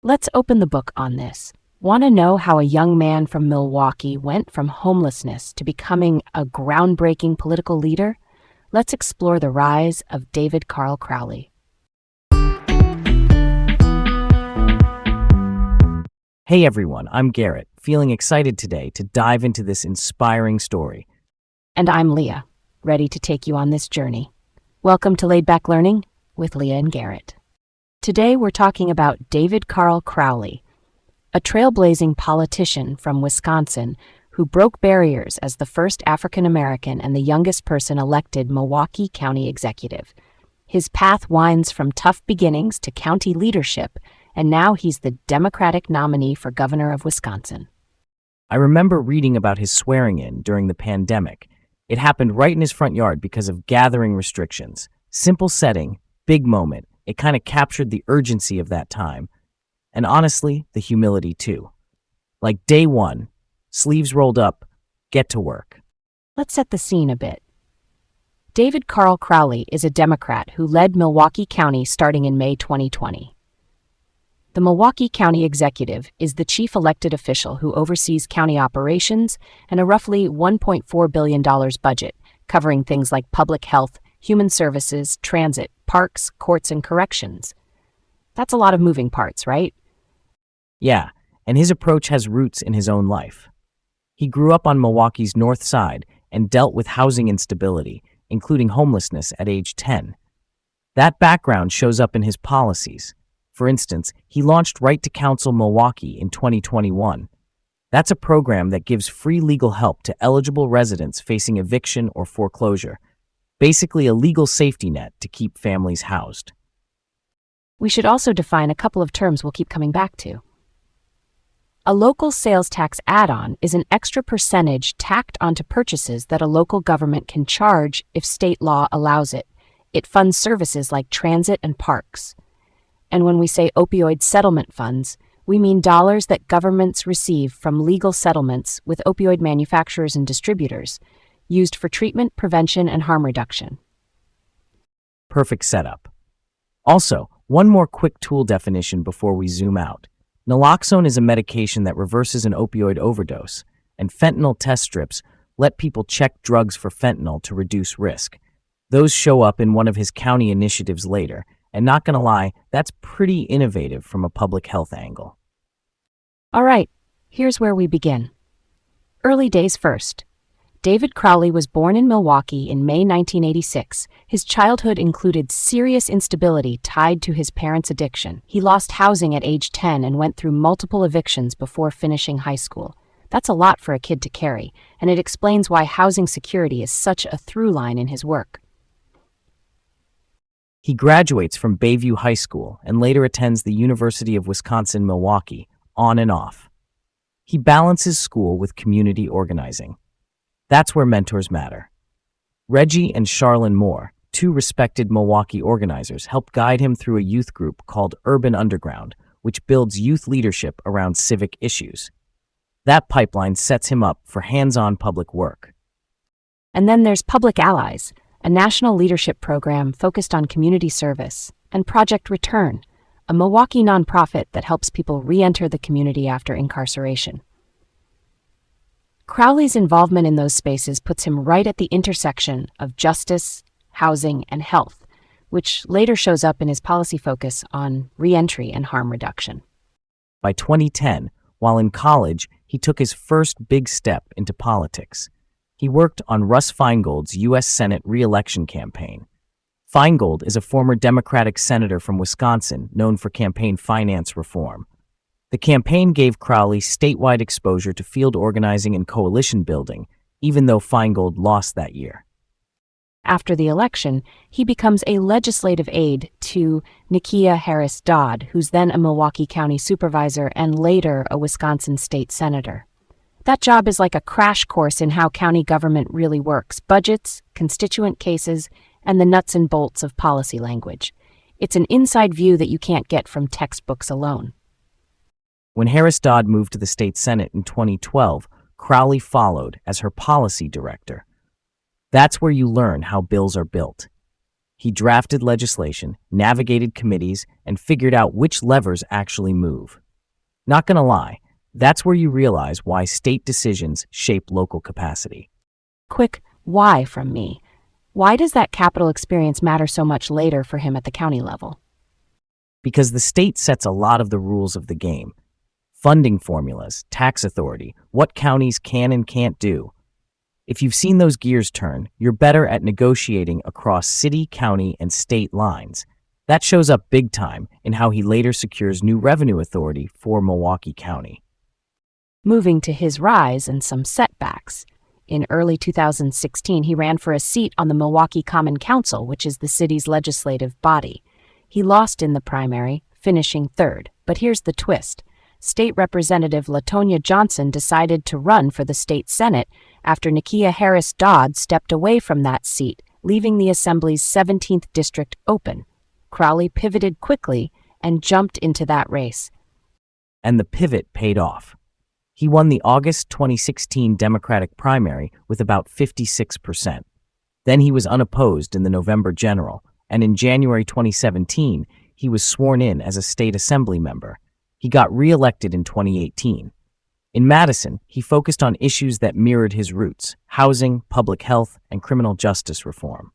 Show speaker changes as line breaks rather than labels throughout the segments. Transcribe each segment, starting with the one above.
Let's open the book on this. Want to know how a young man from Milwaukee went from homelessness to becoming a groundbreaking political leader? Let's explore the rise of David Crowley.
Hey everyone, I'm Garrett, feeling excited today to dive into this inspiring story.
And I'm Leah, ready to take you on this journey. Welcome to Laid Back Learning with Leah and Garrett. Today we're talking about David Crowley, a trailblazing politician from Wisconsin who broke barriers as the first African American and the youngest person elected Milwaukee County executive. His path winds from tough beginnings to county leadership, and now he's the Democratic nominee for governor of Wisconsin.
I remember reading about his swearing-in during the pandemic. It happened right in his front yard because of gathering restrictions. Simple setting, big moment. It kind of captured the urgency of that time. And honestly, the humility too. Like day one, sleeves rolled up, get to work.
Let's set the scene a bit. David Crowley is a Democrat who led Milwaukee County starting in May 2020. The Milwaukee County Executive is the chief elected official who oversees county operations and a roughly $1.4 billion budget, covering things like public health, human services, transit, parks, courts, and corrections. That's a lot of moving parts, right?
Yeah, and his approach has roots in his own life. He grew up on Milwaukee's north side and dealt with housing instability, including homelessness at age 10. That background shows up in his policies. For instance, he launched Right to Counsel Milwaukee in 2021. That's a program that gives free legal help to eligible residents facing eviction or foreclosure. Basically a legal safety net to keep families housed.
We should also define a couple of terms we'll keep coming back to. A local sales tax add-on is an extra percentage tacked onto purchases that a local government can charge if state law allows it. It funds services like transit and parks. And when we say opioid settlement funds, we mean dollars that governments receive from legal settlements with opioid manufacturers and distributors, used for treatment, prevention, and harm reduction.
Perfect setup. Also, one more quick tool definition before we zoom out. Naloxone is a medication that reverses an opioid overdose, and fentanyl test strips let people check drugs for fentanyl to reduce risk. Those show up in one of his county initiatives later, and not gonna lie, that's pretty innovative from a public health angle.
All right, here's where we begin. Early days first. David Crowley was born in Milwaukee in May 1986. His childhood included serious instability tied to his parents' addiction. He lost housing at age 10 and went through multiple evictions before finishing high school. That's a lot for a kid to carry, and it explains why housing security is such a through line in his work.
He graduates from Bayview High School and later attends the University of Wisconsin-Milwaukee, on and off. He balances school with community organizing. That's where mentors matter. Reggie and Charlene Moore, two respected Milwaukee organizers, helped guide him through a youth group called Urban Underground, which builds youth leadership around civic issues. That pipeline sets him up for hands-on public work.
And then there's Public Allies, a national leadership program focused on community service, and Project Return, a Milwaukee nonprofit that helps people re-enter the community after incarceration. Crowley's involvement in those spaces puts him right at the intersection of justice, housing, and health, which later shows up in his policy focus on re-entry and harm reduction.
By 2010, while in college, he took his first big step into politics. He worked on Russ Feingold's U.S. Senate re-election campaign. Feingold is a former Democratic senator from Wisconsin known for campaign finance reform. The campaign gave Crowley statewide exposure to field organizing and coalition building, even though Feingold lost that year.
After the election, he becomes a legislative aide to Nikia Harris Dodd, who's then a Milwaukee County supervisor and later a Wisconsin state senator. That job is like a crash course in how county government really works: budgets, constituent cases, and the nuts and bolts of policy language. It's an inside view that you can't get from textbooks alone.
When Harris Dodd moved to the state Senate in 2012, Crowley followed as her policy director. That's where you learn how bills are built. He drafted legislation, navigated committees, and figured out which levers actually move. Not gonna lie, that's where you realize why state decisions shape local capacity.
Quick why from me. Why does that capital experience matter so much later for him at the county level?
Because the state sets a lot of the rules of the game. Funding formulas, tax authority, what counties can and can't do. If you've seen those gears turn, you're better at negotiating across city, county, and state lines. That shows up big time in how he later secures new revenue authority for Milwaukee County.
Moving to his rise and some setbacks. In early 2016, he ran for a seat on the Milwaukee Common Council, which is the city's legislative body. He lost in the primary, finishing third. But here's the twist. State Representative LaTonya Johnson decided to run for the state Senate after Nakia Harris Dodd stepped away from that seat, leaving the Assembly's 17th district open. Crowley pivoted quickly and jumped into that race.
And the pivot paid off. He won the August 2016 Democratic primary with about 56%. Then he was unopposed in the November general, and in January 2017, he was sworn in as a state assembly member. He got re-elected in 2018. In Madison, he focused on issues that mirrored his roots: housing, public health, and criminal justice reform.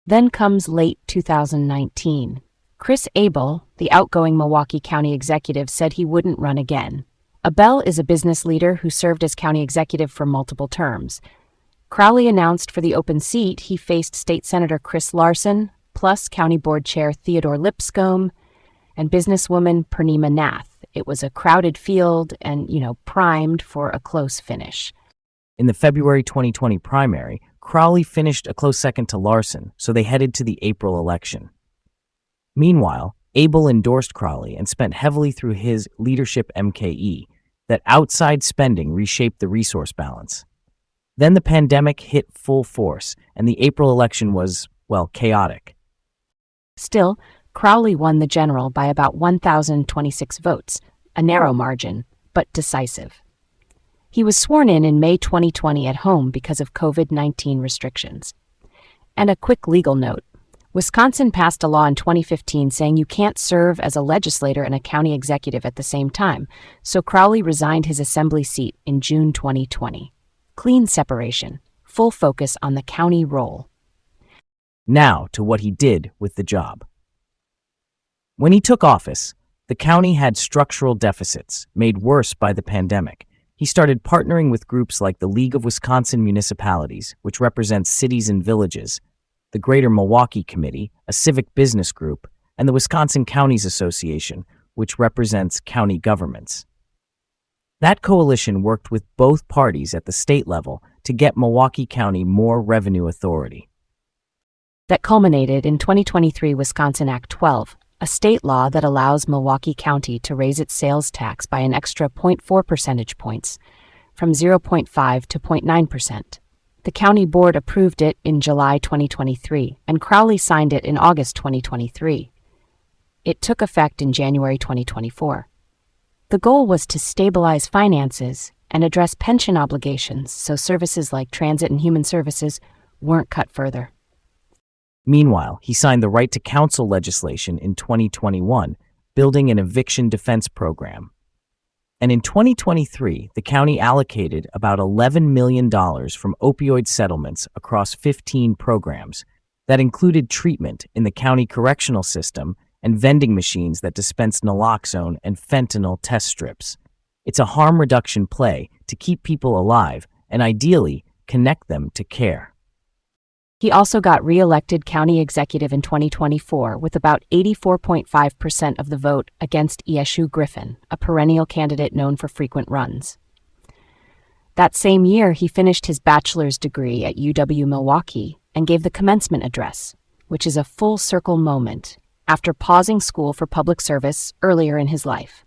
Then comes late 2019. Chris Abel, the outgoing Milwaukee County executive, said he wouldn't run again. Abel is a business leader who served as county executive for multiple terms. Crowley announced for the open seat he faced State Senator Chris Larson, plus County Board Chair Theodore Lipscomb, and businesswoman Purnima Nath. It was a crowded field and, primed for a close finish.
In the February 2020 primary, Crowley finished a close second to Larson, so they headed to the April election. Meanwhile, Abel endorsed Crowley and spent heavily through his leadership MKE, that outside spending reshaped the resource balance. Then the pandemic hit full force, and the April election was, chaotic.
Still, Crowley won the general by about 1,026 votes, a narrow margin, but decisive. He was sworn in May 2020 at home because of COVID-19 restrictions. And a quick legal note. Wisconsin passed a law in 2015 saying you can't serve as a legislator and a county executive at the same time, so Crowley resigned his assembly seat in June 2020. Clean separation, full focus on the county role.
Now to what he did with the job. When he took office, the county had structural deficits, made worse by the pandemic. He started partnering with groups like the League of Wisconsin Municipalities, which represents cities and villages, the Greater Milwaukee Committee, a civic business group, and the Wisconsin Counties Association, which represents county governments. That coalition worked with both parties at the state level to get Milwaukee County more revenue authority.
That culminated in 2023 Wisconsin Act 12, a state law that allows Milwaukee County to raise its sales tax by an extra 0.4 percentage points, from 0.5 to 0.9%. The county board approved it in July 2023, and Crowley signed it in August 2023. It took effect in January 2024. The goal was to stabilize finances and address pension obligations so services like transit and human services weren't cut further.
Meanwhile, he signed the right to counsel legislation in 2021, building an eviction defense program. And in 2023, the county allocated about $11 million from opioid settlements across 15 programs that included treatment in the county correctional system and vending machines that dispense naloxone and fentanyl test strips. It's a harm reduction play to keep people alive and ideally connect them to care.
He also got re-elected county executive in 2024 with about 84.5% of the vote against Eshu Griffin, a perennial candidate known for frequent runs. That same year, he finished his bachelor's degree at UW-Milwaukee and gave the commencement address, which is a full-circle moment after pausing school for public service earlier in his life.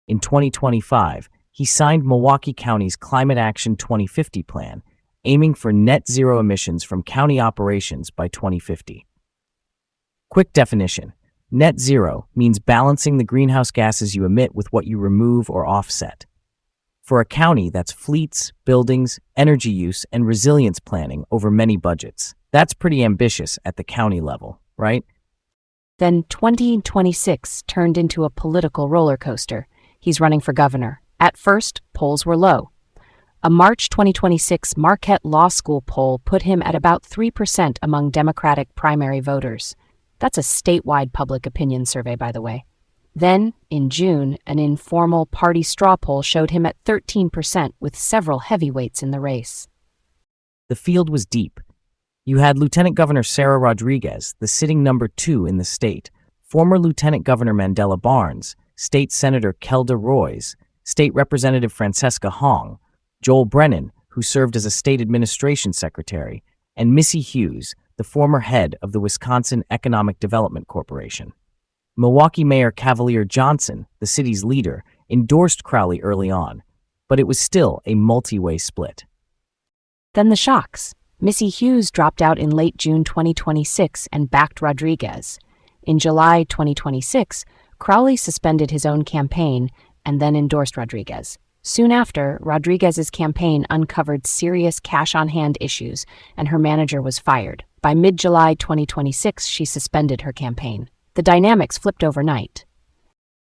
In 2025, he signed Milwaukee County's Climate Action 2050 plan, aiming for net zero emissions from county operations by 2050. Quick definition: net zero means balancing the greenhouse gases you emit with what you remove or offset. For a county, that's fleets, buildings, energy use, and resilience planning over many budgets. That's pretty ambitious at the county level, right?
Then 2026 turned into a political roller coaster. He's running for governor. At first, polls were low. A March 2026 Marquette Law School poll put him at about 3% among Democratic primary voters. That's a statewide public opinion survey, by the way. Then, in June, an informal party straw poll showed him at 13% with several heavyweights in the race.
The field was deep. You had Lieutenant Governor Sarah Rodriguez, the sitting number 2 in the state, former Lieutenant Governor Mandela Barnes, State Senator Kelda Roys, State Representative Francesca Hong, Joel Brennan, who served as a state administration secretary, and Missy Hughes, the former head of the Wisconsin Economic Development Corporation. Milwaukee Mayor Cavalier Johnson, the city's leader, endorsed Crowley early on, but it was still a multi-way split.
Then the shocks. Missy Hughes dropped out in late June 2026 and backed Rodriguez. In July 2026, Crowley suspended his own campaign and then endorsed Rodriguez. Soon after, Rodriguez's campaign uncovered serious cash-on-hand issues, and her manager was fired. By mid-July 2026, she suspended her campaign. The dynamics flipped overnight.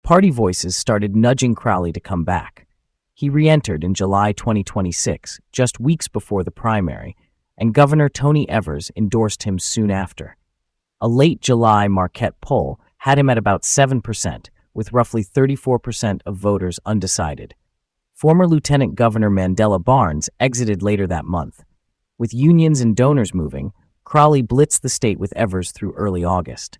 Party voices started nudging Crowley to come back. He re-entered in July 2026, just weeks before the primary, and Governor Tony Evers endorsed him soon after. A late July Marquette poll had him at about 7%, with roughly 34% of voters undecided. Former Lieutenant Governor Mandela Barnes exited later that month. With unions and donors moving, Crowley blitzed the state with Evers through early August.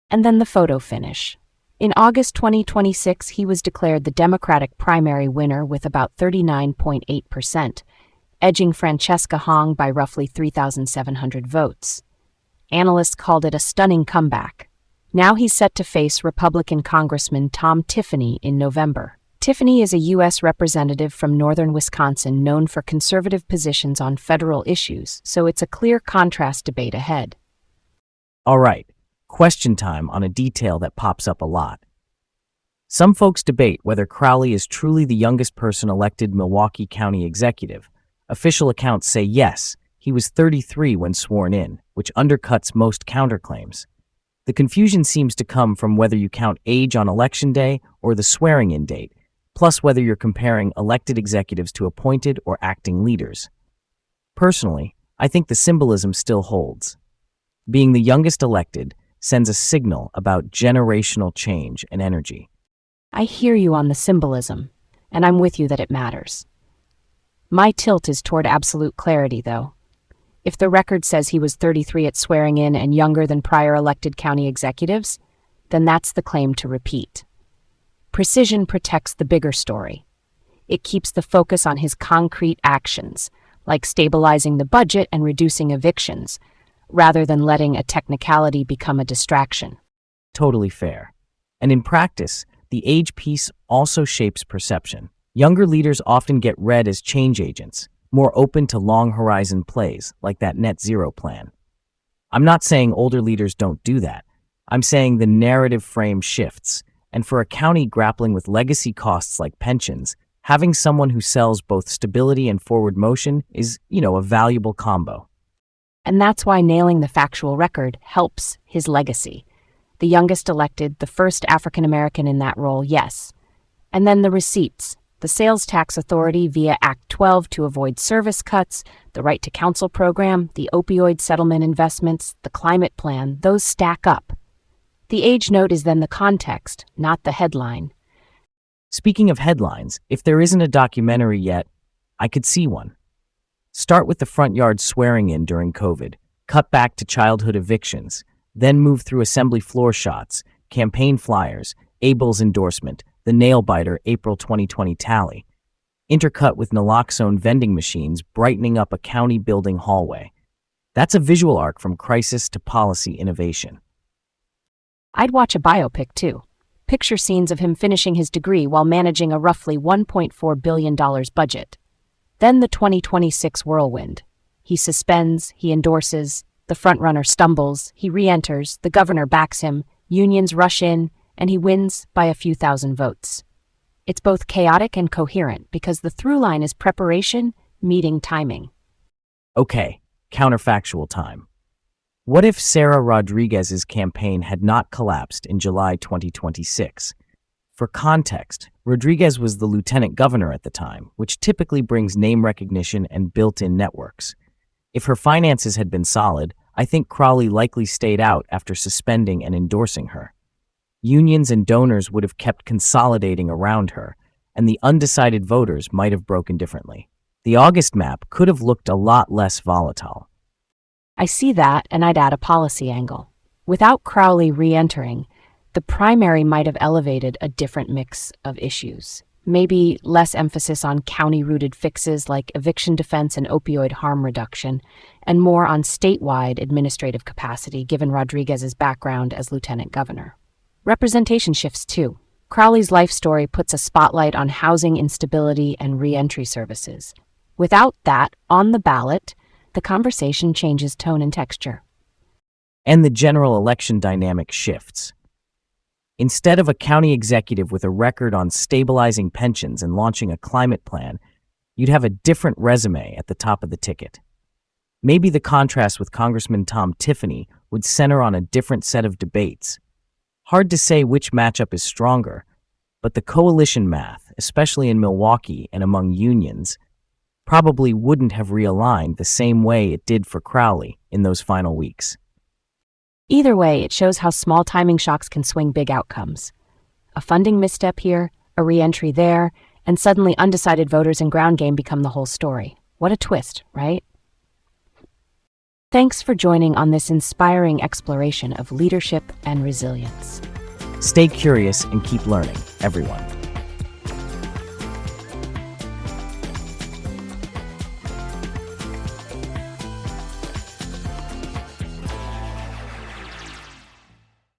And then the photo finish. In August 2026, he was declared the Democratic primary winner with about 39.8%, edging Francesca Hong by roughly 3,700 votes. Analysts called it a stunning comeback. Now he's set to face Republican Congressman Tom Tiffany in November. Tiffany is a U.S. representative from northern Wisconsin known for conservative positions on federal issues, so it's a clear contrast debate ahead.
All right, question time on a detail that pops up a lot. Some folks debate whether Crowley is truly the youngest person elected Milwaukee County executive. Official accounts say yes, he was 33 when sworn in, which undercuts most counterclaims. The confusion seems to come from whether you count age on election day or the swearing-in date, plus whether you're comparing elected executives to appointed or acting leaders. Personally, I think the symbolism still holds. Being the youngest elected sends a signal about generational change and energy.
I hear you on the symbolism, and I'm with you that it matters. My tilt is toward absolute clarity, though. If the record says he was 33 at swearing in and younger than prior elected county executives, then that's the claim to repeat. Precision protects the bigger story. It keeps the focus on his concrete actions, like stabilizing the budget and reducing evictions, rather than letting a technicality become a distraction.
Totally fair. And in practice, the age piece also shapes perception. Younger leaders often get read as change agents, more open to long-horizon plays, like that net zero plan. I'm not saying older leaders don't do that. I'm saying the narrative frame shifts, and for a county grappling with legacy costs like pensions, having someone who sells both stability and forward motion is, a valuable combo.
And that's why nailing the factual record helps his legacy. The youngest elected, the first African American in that role, yes. And then the receipts. The sales tax authority via Act 12 to avoid service cuts, the right to counsel program, the opioid settlement investments, the climate plan, those stack up. The age note is then the context, not the headline.
Speaking of headlines, if there isn't a documentary yet, I could see one. Start with the front yard swearing in during COVID, cut back to childhood evictions, then move through assembly floor shots, campaign flyers, Abel's endorsement, the nail-biter April 2020 tally, intercut with naloxone vending machines brightening up a county building hallway. That's a visual arc from crisis to policy innovation.
I'd watch a biopic, too. Picture scenes of him finishing his degree while managing a roughly $1.4 billion budget. Then the 2026 whirlwind. He suspends, he endorses, the frontrunner stumbles, he re-enters, the governor backs him, unions rush in, and he wins by a few thousand votes. It's both chaotic and coherent because the through line is preparation meeting timing.
Okay, Counterfactual time. What if Sarah Rodriguez's campaign had not collapsed in July 2026? For context, Rodriguez was the lieutenant governor at the time, which typically brings name recognition and built-in networks. If her finances had been solid, I think Crowley likely stayed out after suspending and endorsing her. Unions and donors would have kept consolidating around her, and the undecided voters might have broken differently. The August map could have looked a lot less volatile.
I see that, and I'd add a policy angle. Without Crowley re-entering, the primary might have elevated a different mix of issues. Maybe less emphasis on county-rooted fixes like eviction defense and opioid harm reduction, and more on statewide administrative capacity given Rodriguez's background as lieutenant governor. Representation shifts too. Crowley's life story puts a spotlight on housing instability and re-entry services. Without that on the ballot, the conversation changes tone and texture.
And the general election dynamic shifts. Instead of a county executive with a record on stabilizing pensions and launching a climate plan, you'd have a different resume at the top of the ticket. Maybe the contrast with Congressman Tom Tiffany would center on a different set of debates. Hard to say which matchup is stronger, but the coalition math, especially in Milwaukee and among unions, probably wouldn't have realigned the same way it did for Crowley in those final weeks.
Either way, it shows how small timing shocks can swing big outcomes. A funding misstep here, a re-entry there, and suddenly undecided voters and ground game become the whole story. What a twist, right? Thanks for joining on this inspiring exploration of leadership and resilience.
Stay curious and keep learning, everyone.